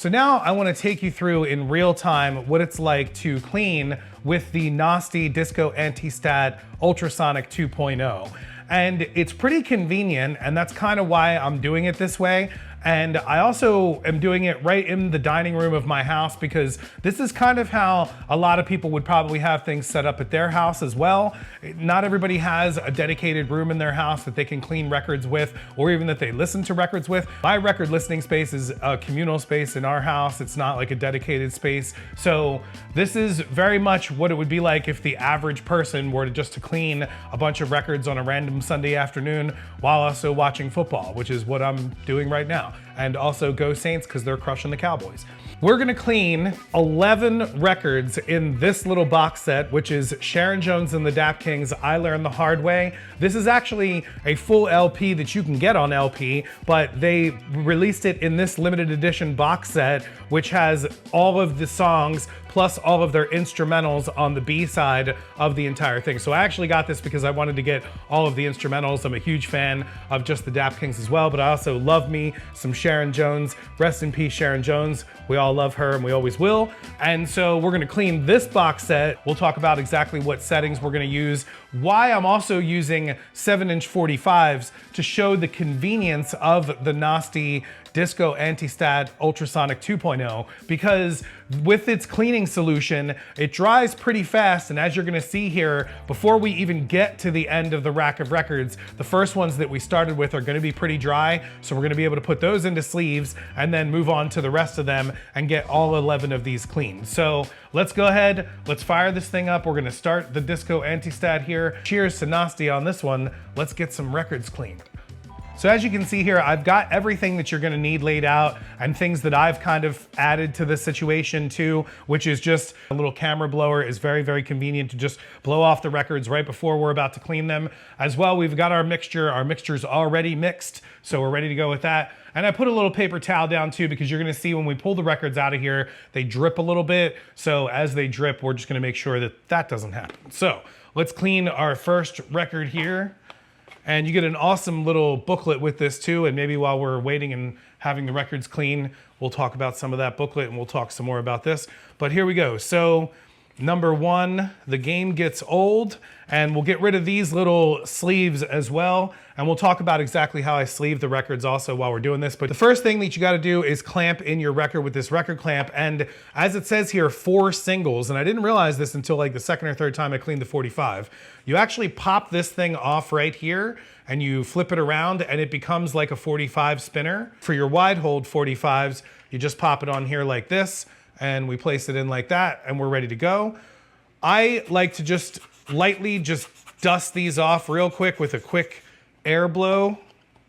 So now I want to take you through in real time what it's like to clean with the Knosti Disco Anti-Stat Ultrasonic 2.0. And it's pretty convenient, and that's kind of why I'm doing it this way. And I also am doing it right in the dining room of my house because this is kind of how a lot of people would probably have things set up at their house as well. Not everybody has a dedicated room in their house that they can clean records with, or even that they listen to records with. My record listening space is a communal space in our house. It's not like a dedicated space. So this is very much what it would be like if the average person were to clean a bunch of records on a random Sunday afternoon while also watching football, which is what I'm doing right now. And also go Saints because they're crushing the Cowboys. We're gonna clean 11 records in this little box set, which is Sharon Jones and the Dap Kings, I Learned the Hard Way. This is actually a full LP that you can get on LP, but they released it in this limited edition box set, which has all of the songs plus all of their instrumentals on the B side of the entire thing. So I actually got this because I wanted to get all of the instrumentals. I'm a huge fan of just the Dap Kings as well, but I also love me some Sharon Jones. Rest in peace, Sharon Jones. We all love her and we always will. And so we're gonna clean this box set. We'll talk about exactly what settings we're gonna use, why I'm also using 7-inch 45s to show the convenience of the Knosti Disco Anti-Stat Ultrasonic 2.0, because with its cleaning solution, it dries pretty fast. And as you're gonna see here, before we even get to the end of the rack of records, the first ones that we started with are gonna be pretty dry. So we're gonna be able to put those into sleeves and then move on to the rest of them and get all 11 of these clean. So let's go ahead, let's fire this thing up. We're gonna start the Disco Anti-Stat here. Cheers to Knosti on this one. Let's get some records cleaned. So as you can see here, I've got everything that you're gonna need laid out and things that I've kind of added to this situation too, which is just a little camera blower is very, very convenient to just blow off the records right before we're about to clean them. As well, we've got our mixture. Our mixture's already mixed, so we're ready to go with that. And I put a little paper towel down too, because you're gonna see when we pull the records out of here, they drip a little bit. So as they drip, we're just gonna make sure that that doesn't happen. So let's clean our first record here. And you get an awesome little booklet with this too. And maybe while we're waiting and having the records clean, we'll talk about some of that booklet and we'll talk some more about this. But here we go. So number one, the game gets old, and we'll get rid of these little sleeves as well. And we'll talk about exactly how I sleeve the records also while we're doing this. But the first thing that you gotta do is clamp in your record with this record clamp. And as it says here, 4 singles, and I didn't realize this until like the second or third time I cleaned the 45. You actually pop this thing off right here and you flip it around and it becomes like a 45 spinner. For your wide hold 45s, you just pop it on here like this and we place it in like that and we're ready to go. I like to just lightly just dust these off real quick with a quick air blow.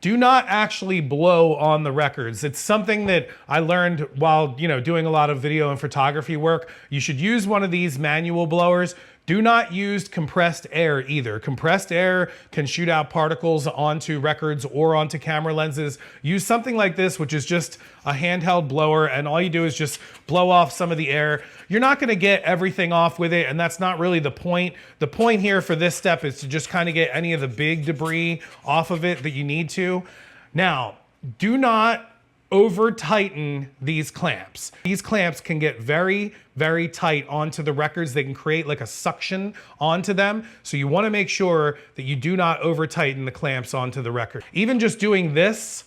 Do not actually blow on the records. It's something that I learned while doing a lot of video and photography work. You should use one of these manual blowers. Do not use compressed air either. Compressed air can shoot out particles onto records or onto camera lenses. Use something like this, which is just a handheld blower, and all you do is just blow off some of the air. You're not gonna get everything off with it, and that's not really the point. The point here for this step is to just kind of get any of the big debris off of it that you need to. Now, do not over tighten these clamps. These clamps can get very, very tight onto the records. They can create like a suction onto them. So you wanna make sure that you do not over tighten the clamps onto the record. Even just doing this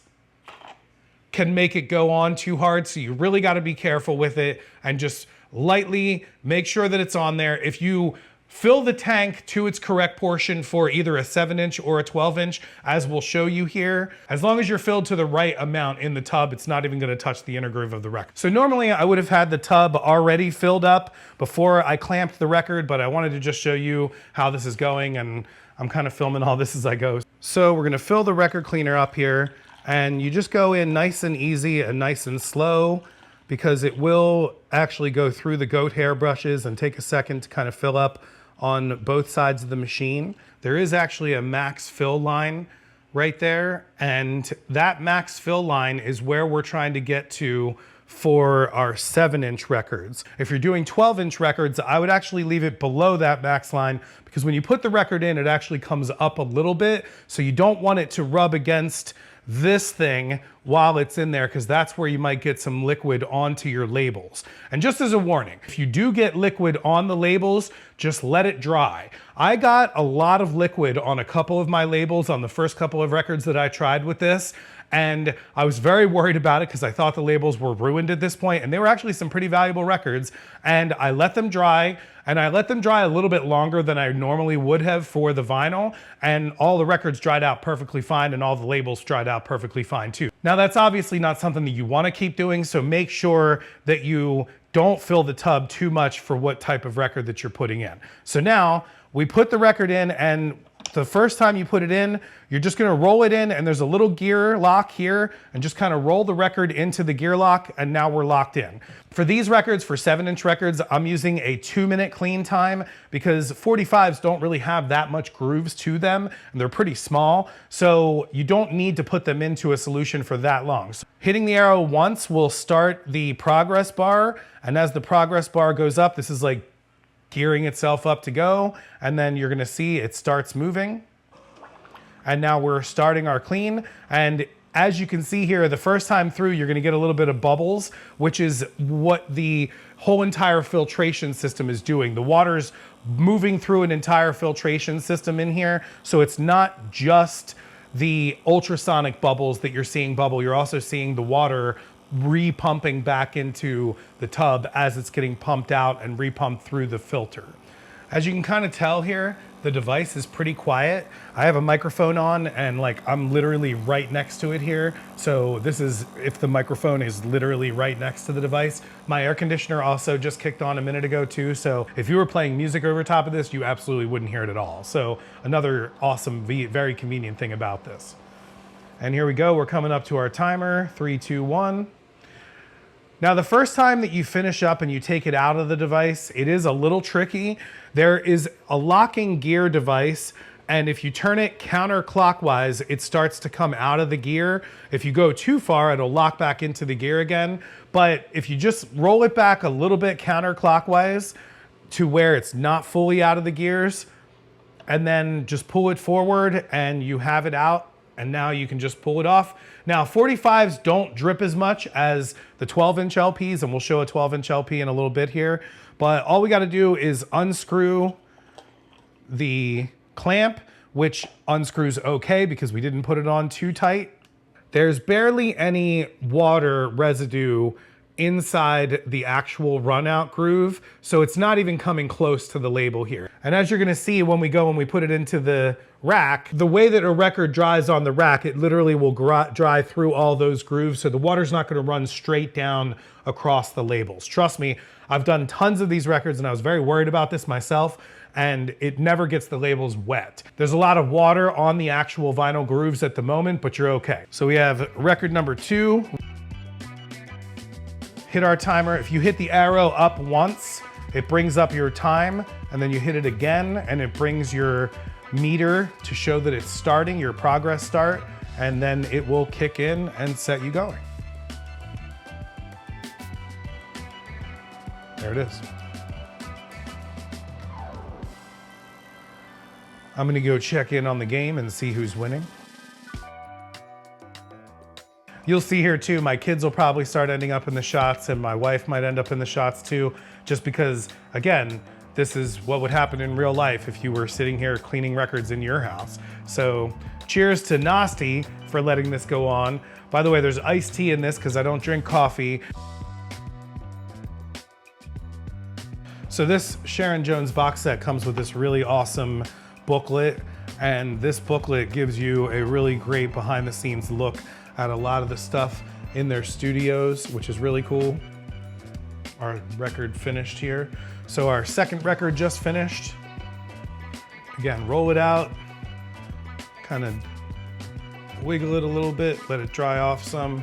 can make it go on too hard. So you really gotta be careful with it and just lightly make sure that it's on there. If you fill the tank to its correct portion for either a 7-inch or a 12-inch, as we'll show you here. As long as you're filled to the right amount in the tub, it's not even gonna touch the inner groove of the record. So normally I would have had the tub already filled up before I clamped the record, but I wanted to just show you how this is going, and I'm kind of filming all this as I go. So we're gonna fill the record cleaner up here, and you just go in nice and easy and nice and slow, because it will actually go through the goat hair brushes and take a second to kind of fill up on both sides of the machine. There is actually a max fill line right there, and that max fill line is where we're trying to get to for our 7-inch records. If you're doing 12-inch records, I would actually leave it below that max line, because when you put the record in, it actually comes up a little bit, so you don't want it to rub against this thing while it's in there, because that's where you might get some liquid onto your labels. And just as a warning, if you do get liquid on the labels, just let it dry. I got a lot of liquid on a couple of my labels on the first couple of records that I tried with this, and I was very worried about it because I thought the labels were ruined at this point, and they were actually some pretty valuable records. And I let them dry, and I let them dry a little bit longer than I normally would have for the vinyl, and all the records dried out perfectly fine, and all the labels dried out perfectly fine too. Now that's obviously not something that you want to keep doing, so make sure that you don't fill the tub too much for what type of record that you're putting in. So now we put the record in, and the first time you put it in, you're just gonna roll it in, and there's a little gear lock here, and just kind of roll the record into the gear lock, and now we're locked in. For these records, for 7-inch records, I'm using a 2-minute clean time because 45s don't really have that much grooves to them, and they're pretty small, so you don't need to put them into a solution for that long. So hitting the arrow once will start the progress bar, and as the progress bar goes up, this is like gearing itself up to go, and then you're gonna see it starts moving. And now we're starting our clean, and as you can see here, the first time through, you're gonna get a little bit of bubbles, which is what the whole entire filtration system is doing. The water's moving through an entire filtration system in here, so it's not just the ultrasonic bubbles that you're seeing bubble, you're also seeing the water re-pumping back into the tub as it's getting pumped out and re-pumped through the filter. As you can kind of tell here, the device is pretty quiet. I have a microphone on, and like I'm literally right next to it here. So this is if the microphone is literally right next to the device. My air conditioner also just kicked on a minute ago too. So if you were playing music over top of this, you absolutely wouldn't hear it at all. So another awesome, very convenient thing about this. And here we go, we're coming up to our timer, 3, 2, 1. Now, the first time that you finish up and you take it out of the device, it is a little tricky. There is a locking gear device, and if you turn it counterclockwise, it starts to come out of the gear. If you go too far, it'll lock back into the gear again. But if you just roll it back a little bit counterclockwise to where it's not fully out of the gears, and then just pull it forward and you have it out, and now you can just pull it off. Now, 45s don't drip as much as the 12-inch LPs, and we'll show a 12-inch LP in a little bit here. But all we gotta do is unscrew the clamp, which unscrews okay because we didn't put it on too tight. There's barely any water residue inside the actual run out groove, so it's not even coming close to the label here. And as you're gonna see when we put it into the rack, the way that a record dries on the rack, it literally will dry through all those grooves, so the water's not gonna run straight down across the labels. Trust me, I've done tons of these records and I was very worried about this myself, and it never gets the labels wet. There's a lot of water on the actual vinyl grooves at the moment, but you're okay. So we have record number 2. Hit our timer. If you hit the arrow up once, it brings up your time, and then you hit it again and it brings your meter to show that it's starting, your progress start, and then it will kick in and set you going. There it is. I'm gonna go check in on the game and see who's winning. You'll see here too, my kids will probably start ending up in the shots, and my wife might end up in the shots too, just because, again, this is what would happen in real life if you were sitting here cleaning records in your house. So cheers to Knosti for letting this go on. By the way, there's iced tea in this because I don't drink coffee. So this Sharon Jones box set comes with this really awesome booklet, and this booklet gives you a really great behind the scenes look at a lot of the stuff in their studios, which is really cool. Our record finished here. So our second record just finished. Again, roll it out, kind of wiggle it a little bit, let it dry off some,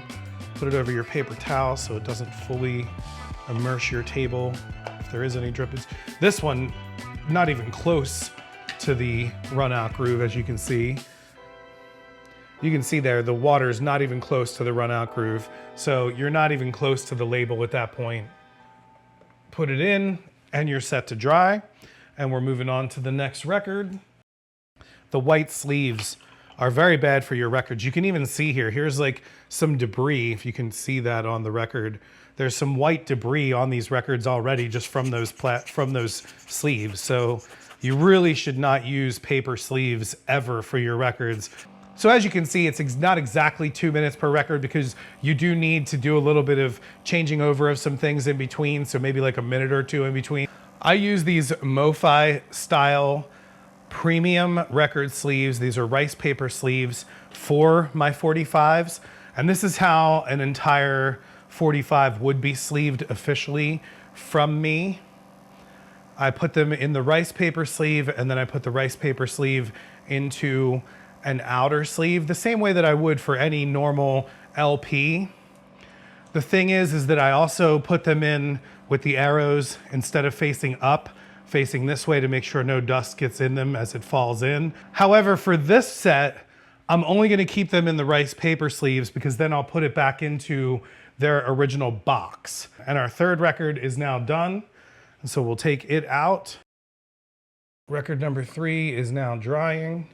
put it over your paper towel so it doesn't fully immerse your table if there is any drippage. This one, not even close to the run out groove, as you can see. You can see there, the water is not even close to the run out groove. So you're not even close to the label at that point. Put it in and you're set to dry. And we're moving on to the next record. The white sleeves are very bad for your records. You can even see here, here's like some debris, if you can see that on the record. There's some white debris on these records already just from those sleeves. So you really should not use paper sleeves ever for your records. So as you can see, it's not exactly 2 minutes per record because you do need to do a little bit of changing over of some things in between. So maybe like a minute or two in between. I use these MoFi style premium record sleeves. These are rice paper sleeves for my 45s. And this is how an entire 45 would be sleeved officially from me. I put them in the rice paper sleeve, and then I put the rice paper sleeve into an outer sleeve, the same way that I would for any normal LP. The thing is that I also put them in with the arrows instead of facing up, facing this way to make sure no dust gets in them as it falls in. However, for this set, I'm only gonna keep them in the rice paper sleeves because then I'll put it back into their original box. And our third record is now done. And so we'll take it out. Record number 3 is now drying.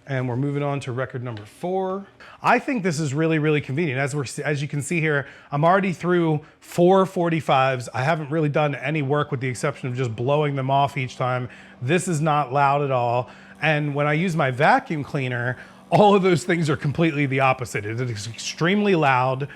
And we're moving on to record number 4. I think this is really, really convenient. As you can see here, I'm already through 4 45s. I haven't really done any work with the exception of just blowing them off each time. This is not loud at all. And when I use my vacuum cleaner, all of those things are completely the opposite. It is extremely loud.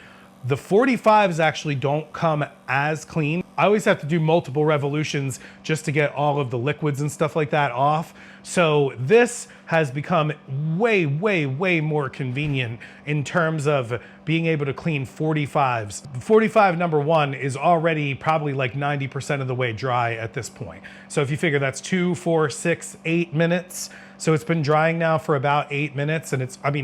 The 45s actually don't come as clean. I always have to do multiple revolutions just to get all of the liquids and stuff like that off. So this has become way, way, way more convenient in terms of being able to clean 45s. 45 number 1 is already probably like 90% of the way dry at this point. So if you figure that's 2, 4, 6, 8 minutes. So it's been drying now for about 8 minutes, and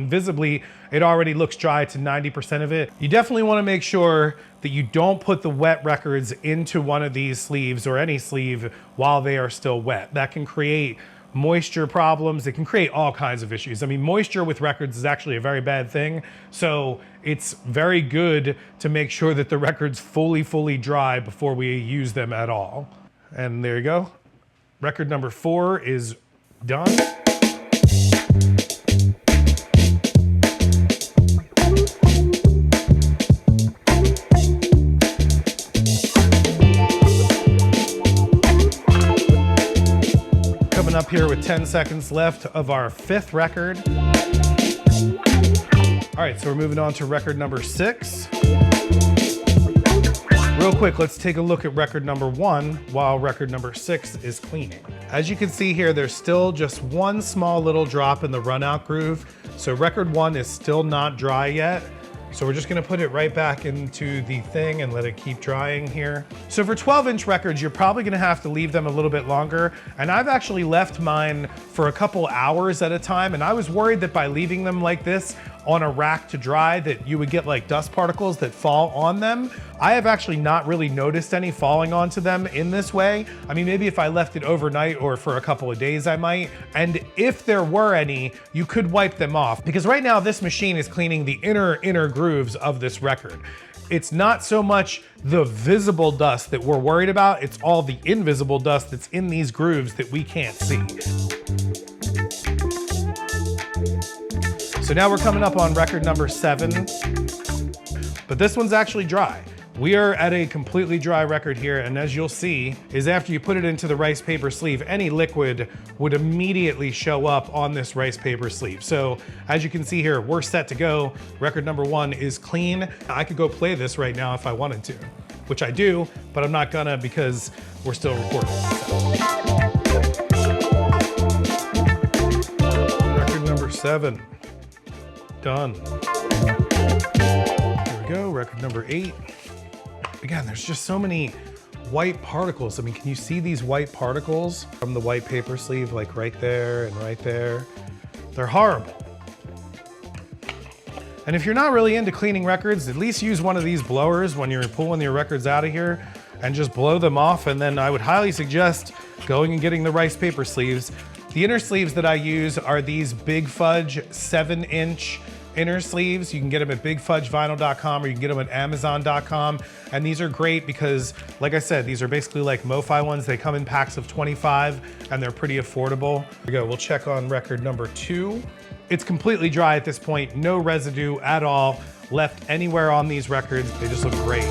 visibly, it already looks dry to 90% of it. You definitely want to make sure that you don't put the wet records into one of these sleeves or any sleeve while they are still wet. That can create moisture problems. It can create all kinds of issues. Moisture with records is actually a very bad thing. So it's very good to make sure that the record's fully dry before we use them at all. And there you go. Record number 4 is done. Up here with 10 seconds left of our 5th record. All right, so we're moving on to record number 6. Real quick, let's take a look at record number 1 while record number 6 is cleaning. As you can see here, there's still just one small little drop in the runout groove. So record 1 is still not dry yet. So we're just gonna put it right back into the thing and let it keep drying here. So for 12-inch records, you're probably gonna have to leave them a little bit longer. And I've actually left mine for a couple hours at a time. And I was worried that by leaving them like this on a rack to dry, that you would get like dust particles that fall on them. I have actually not really noticed any falling onto them in this way. Maybe if I left it overnight or for a couple of days, I might. And if there were any, you could wipe them off because right now this machine is cleaning the inner grooves of this record. It's not so much the visible dust that we're worried about, it's all the invisible dust that's in these grooves that we can't see. So now we're coming up on record number 7, but this one's actually dry. We are at a completely dry record here, and as you'll see, is after you put it into the rice paper sleeve, any liquid would immediately show up on this rice paper sleeve. So as you can see here, we're set to go. Record number 1 is clean. I could go play this right now if I wanted to, which I do, but I'm not gonna because we're still recording. Record number 7. Done. Here we go, record number 8. Again, there's just so many white particles. Can you see these white particles from the white paper sleeve, like right there and right there? They're horrible. And if you're not really into cleaning records, at least use one of these blowers when you're pulling your records out of here and just blow them off. And then I would highly suggest going and getting the rice paper sleeves. The inner sleeves that I use are these Big Fudge 7-inch inner sleeves. You can get them at bigfudgevinyl.com or you can get them at amazon.com. And these are great because, like I said, these are basically like MoFi ones. They come in packs of 25 and they're pretty affordable. Here we go, we'll check on record number 2. It's completely dry at this point, no residue at all left anywhere on these records. They just look great.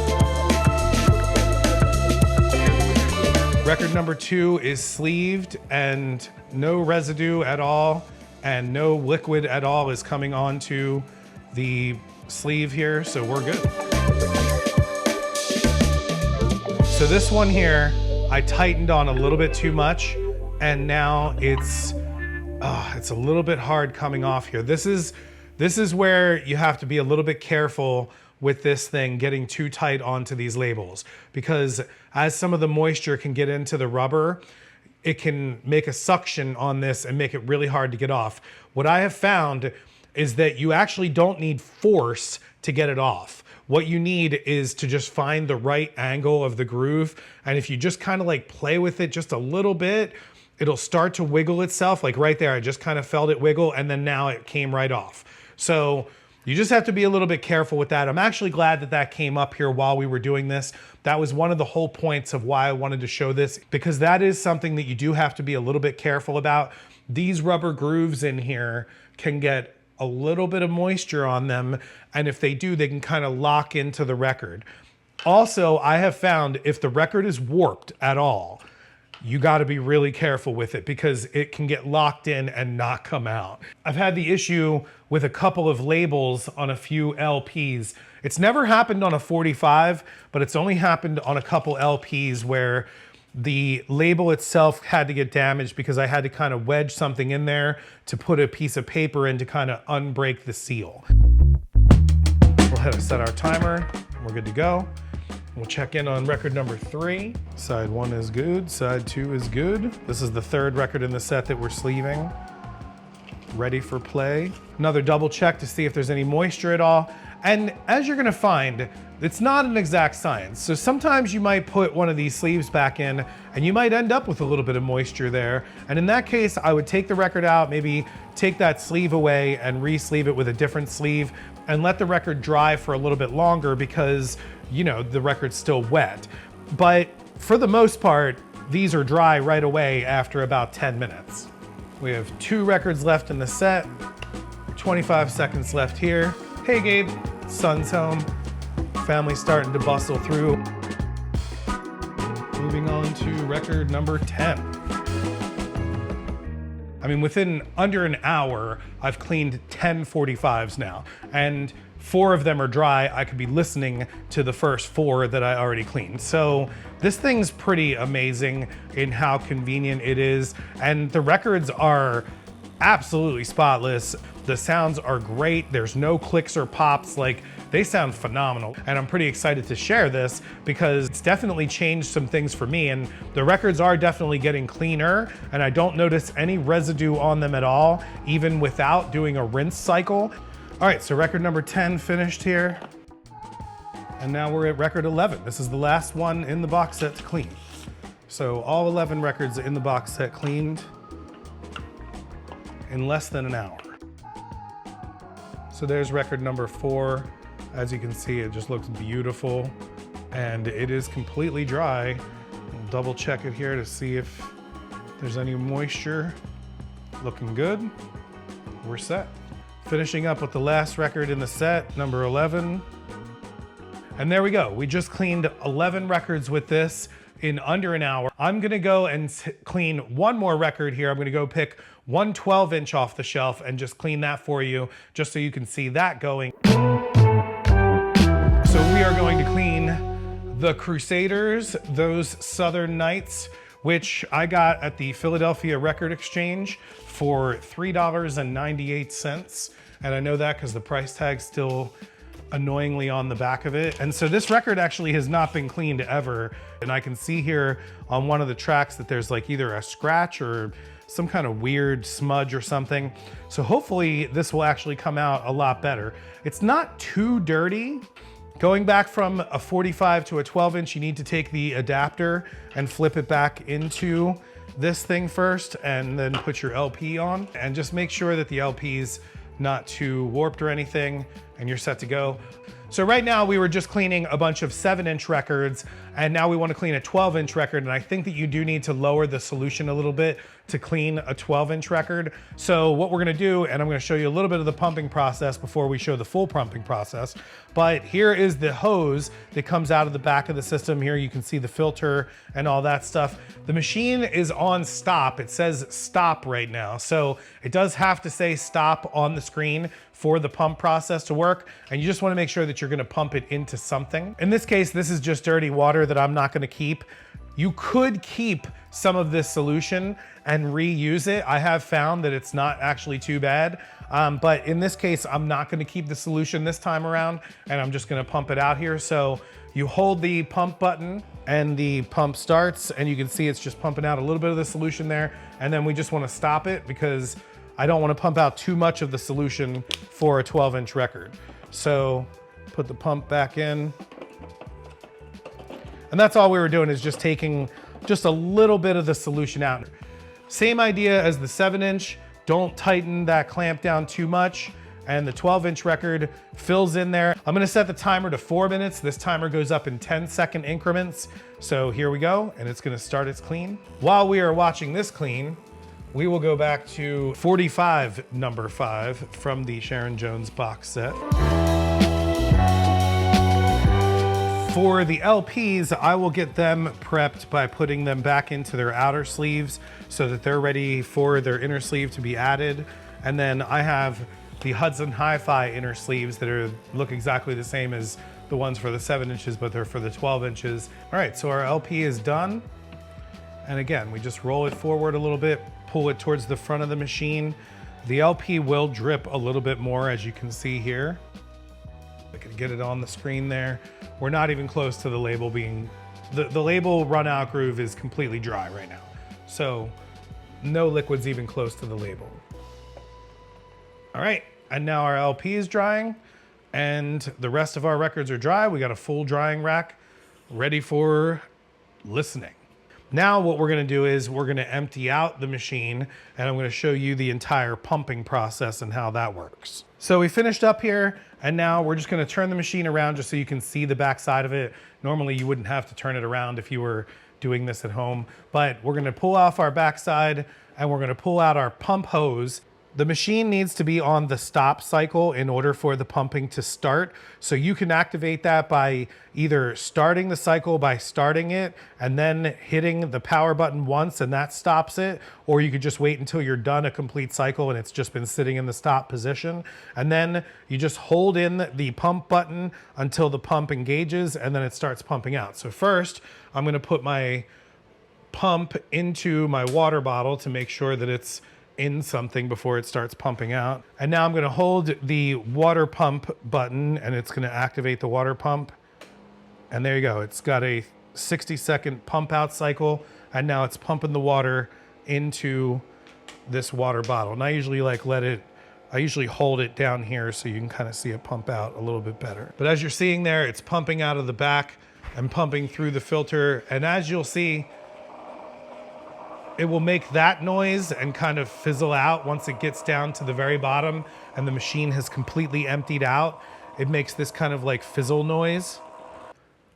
Record number 2 is sleeved and no residue at all and no liquid at all is coming onto the sleeve here, so we're good. So this one here, I tightened on a little bit too much and now it's a little bit hard coming off here. This is where you have to be a little bit careful with this thing getting too tight onto these labels, because as some of the moisture can get into the rubber, it can make a suction on this and make it really hard to get off. What I have found is that you actually don't need force to get it off. What you need is to just find the right angle of the groove. And if you just kind of like play with it just a little bit, it'll start to wiggle itself. Like right there, I just kind of felt it wiggle and then now it came right off. So you just have to be a little bit careful with that. I'm actually glad that that came up here while we were doing this. That was one of the whole points of why I wanted to show this, because that is something that you do have to be a little bit careful about. These rubber grooves in here can get a little bit of moisture on them, and if they do, they can kind of lock into the record. Also, I have found if the record is warped at all, you got to be really careful with it because it can get locked in and not come out. I've had the issue with a couple of labels on a few LPs. It's never happened on a 45, but it's only happened on a couple LPs where the label itself had to get damaged because I had to kind of wedge something in there to put a piece of paper in to kind of unbreak the seal. We'll head and set our timer. We're good to go. We'll check in on record number 3. Side 1 is good, side 2 is good. This is the 3rd record in the set that we're sleeving. Ready for play. Another double check to see if there's any moisture at all. And as you're gonna find, it's not an exact science. So sometimes you might put one of these sleeves back in and you might end up with a little bit of moisture there. And in that case, I would take the record out, maybe take that sleeve away and re-sleeve it with a different sleeve and let the record dry for a little bit longer because, you know, the record's still wet. But for the most part, these are dry right away after about 10 minutes. We have 2 records left in the set, 25 seconds left here. Hey Gabe, son's home. Family's starting to bustle through. Moving on to record number 10. I mean, within under an hour, I've cleaned 10 45s now, and 4 of them are dry. I could be listening to the first 4 that I already cleaned. So this thing's pretty amazing in how convenient it is, and the records are absolutely spotless. The sounds are great. There's no clicks or pops. Like, they sound phenomenal. And I'm pretty excited to share this because it's definitely changed some things for me. And the records are definitely getting cleaner and I don't notice any residue on them at all, even without doing a rinse cycle. All right, so record number 10 finished here. And now we're at record 11. This is the last one in the box set to clean. So all 11 records in the box set cleaned in less than an hour. So there's record number 4. As you can see, it just looks beautiful and it is completely dry. We'll double check it here to see if there's any moisture. Looking good. We're set. Finishing up with the last record in the set, number 11. And there we go. We just cleaned 11 records with this in under an hour. I'm gonna go and clean one more record here. I'm gonna go pick one 12-inch off the shelf and just clean that for you, just so you can see that going. So we are going to clean the Crusaders, those Southern Nights, which I got at the Philadelphia Record Exchange for $3.98. And I know that because the price tag's still annoyingly on the back of it. And so this record actually has not been cleaned ever. And I can see here on one of the tracks that there's like either a scratch or some kind of weird smudge or something. So hopefully this will actually come out a lot better. It's not too dirty. Going back from a 45 to a 12-inch, you need to take the adapter and flip it back into this thing first and then put your LP on and just make sure that the LP's not too warped or anything and you're set to go. So right now we were just cleaning a bunch of 7-inch records, and now we want to clean a 12-inch record, and I think that you do need to lower the solution a little bit to clean a 12-inch record. So what we're going to do, and I'm going to show you a little bit of the pumping process before we show the full pumping process, but here is the hose that comes out of the back of the system. Here you can see the filter and all that stuff. The machine is on stop. It says stop right now, so it does have to say stop on the screen for the pump process to work, and you just want to make sure that you're going to pump it into something. In this case, this is just dirty water that I'm not going to keep. You could keep some of this solution and reuse it. I have found that it's not actually too bad, but in this case, I'm not going to keep the solution this time around, and I'm just going to pump it out here. So you hold the pump button and the pump starts, and you can see it's just pumping out a little bit of the solution there, and then we just want to stop it because I don't want to pump out too much of the solution for a 12-inch record. So put the pump back in. And that's all we were doing, is just taking just a little bit of the solution out. Same idea as the 7-inch. Don't tighten that clamp down too much. And the 12-inch record fills in there. I'm gonna set the timer to 4 minutes. This timer goes up in 10-second increments. So here we go, and it's gonna start its clean. While we are watching this clean, we will go back to 45 number 5 from the Sharon Jones box set. For the LPs, I will get them prepped by putting them back into their outer sleeves so that they're ready for their inner sleeve to be added. And then I have the Hudson Hi-Fi inner sleeves that look exactly the same as the ones for the 7 inches, but they're for the 12 inches. All right, so our LP is done. And again, we just roll it forward a little bit, pull it towards the front of the machine. The LP will drip a little bit more, as you can see here. I can get it on the screen there. We're not even close to the label being, the label run out groove is completely dry right now. So no liquid's even close to the label. All right, and now our LP is drying and the rest of our records are dry. We got a full drying rack ready for listening. Now what we're gonna do is we're gonna empty out the machine, and I'm gonna show you the entire pumping process and how that works. So we finished up here, and now we're just gonna turn the machine around just so you can see the back side of it. Normally you wouldn't have to turn it around if you were doing this at home, but we're gonna pull off our backside and we're gonna pull out our pump hose. The machine needs to be on the stop cycle in order for the pumping to start. So you can activate that by either starting the cycle by starting it and then hitting the power button once and that stops it, or you could just wait until you're done a complete cycle and it's just been sitting in the stop position. And then you just hold in the pump button until the pump engages and then it starts pumping out. So first, I'm gonna put my pump into my water bottle to make sure that it's in something before it starts pumping out. And now I'm gonna hold the water pump button and it's gonna activate the water pump. And there you go, it's got a 60-second pump out cycle, and now it's pumping the water into this water bottle. And I usually I usually hold it down here so you can kind of see it pump out a little bit better. But as you're seeing there, it's pumping out of the back and pumping through the filter. And as you'll see, it will make that noise and kind of fizzle out once it gets down to the very bottom and the machine has completely emptied out. It makes this kind of like fizzle noise.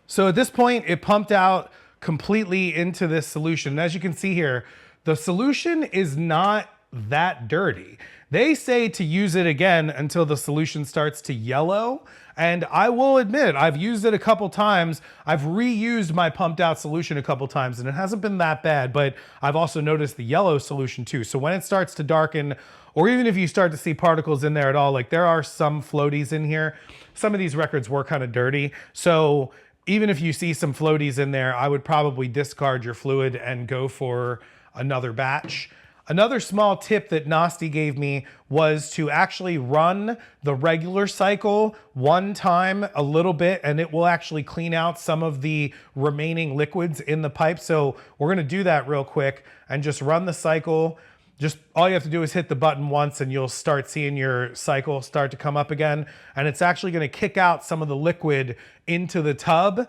So at this point, it pumped out completely into this solution. And as you can see here, the solution is not that dirty. They say to use it again until the solution starts to yellow. And I will admit, I've used it a couple times. I've reused my pumped out solution a couple times and it hasn't been that bad, but I've also noticed the yellow solution too. So when it starts to darken, or even if you start to see particles in there at all, like there are some floaties in here. Some of these records were kind of dirty. So even if you see some floaties in there, I would probably discard your fluid and go for another batch. Another small tip that Knosti gave me was to actually run the regular cycle one time a little bit, and it will actually clean out some of the remaining liquids in the pipe. So we're gonna do that real quick and just run the cycle. Just all you have to do is hit the button once and you'll start seeing your cycle start to come up again. And it's actually gonna kick out some of the liquid into the tub.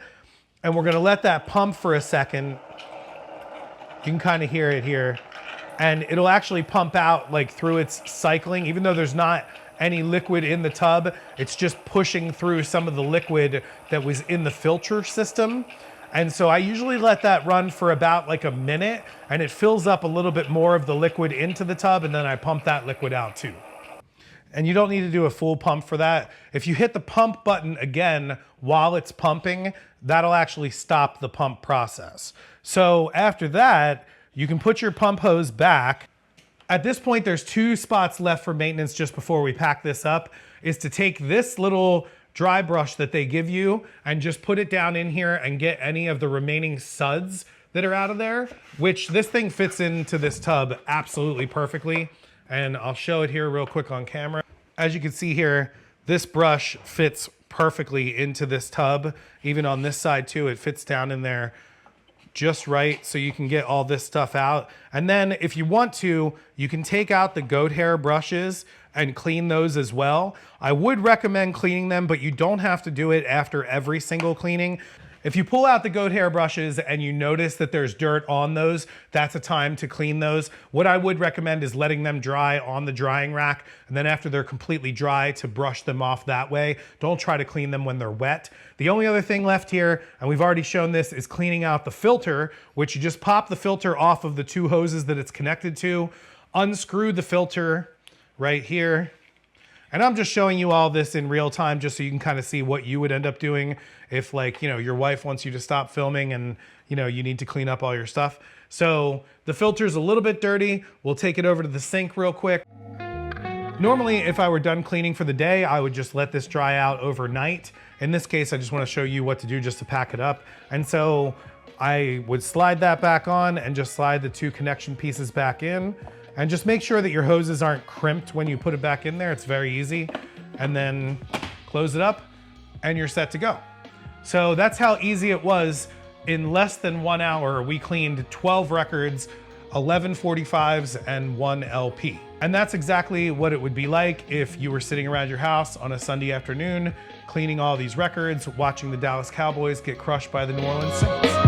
And we're gonna let that pump for a second. You can kind of hear it here. And it'll actually pump out like through its cycling, even though there's not any liquid in the tub. It's just pushing through some of the liquid that was in the filter system. And so I usually let that run for about like a minute, and it fills up a little bit more of the liquid into the tub, and then I pump that liquid out too. And you don't need to do a full pump for that. If you hit the pump button again while it's pumping, that'll actually stop the pump process. So after that, you can put your pump hose back. At this point, there's 2 spots left for maintenance just before we pack this up, is to take this little dry brush that they give you and just put it down in here and get any of the remaining suds that are out of there, which this thing fits into this tub absolutely perfectly. And I'll show it here real quick on camera. As you can see here, this brush fits perfectly into this tub. Even on this side too, it fits down in there just right, so you can get all this stuff out. And then if you want to, you can take out the goat hair brushes and clean those as well. I would recommend cleaning them, but you don't have to do it after every single cleaning. If you pull out the goat hair brushes and you notice that there's dirt on those, that's a time to clean those. What I would recommend is letting them dry on the drying rack, and then after they're completely dry, to brush them off that way. Don't try to clean them when they're wet. The only other thing left here, and we've already shown this, is cleaning out the filter, which you just pop the filter off of the 2 hoses that it's connected to, unscrew the filter right here. And I'm just showing you all this in real time just so you can kind of see what you would end up doing if, like, you know, your wife wants you to stop filming and, you know, you need to clean up all your stuff. So the filter's a little bit dirty. We'll take it over to the sink real quick. Normally, if I were done cleaning for the day, I would just let this dry out overnight. In this case, I just want to show you what to do just to pack it up. And so I would slide that back on and just slide the 2 connection pieces back in. And just make sure that your hoses aren't crimped when you put it back in there. It's very easy. And then close it up and you're set to go. So that's how easy it was. In less than 1 hour, we cleaned 12 records, 11 45s, and 1 LP. And that's exactly what it would be like if you were sitting around your house on a Sunday afternoon, cleaning all these records, watching the Dallas Cowboys get crushed by the New Orleans Saints.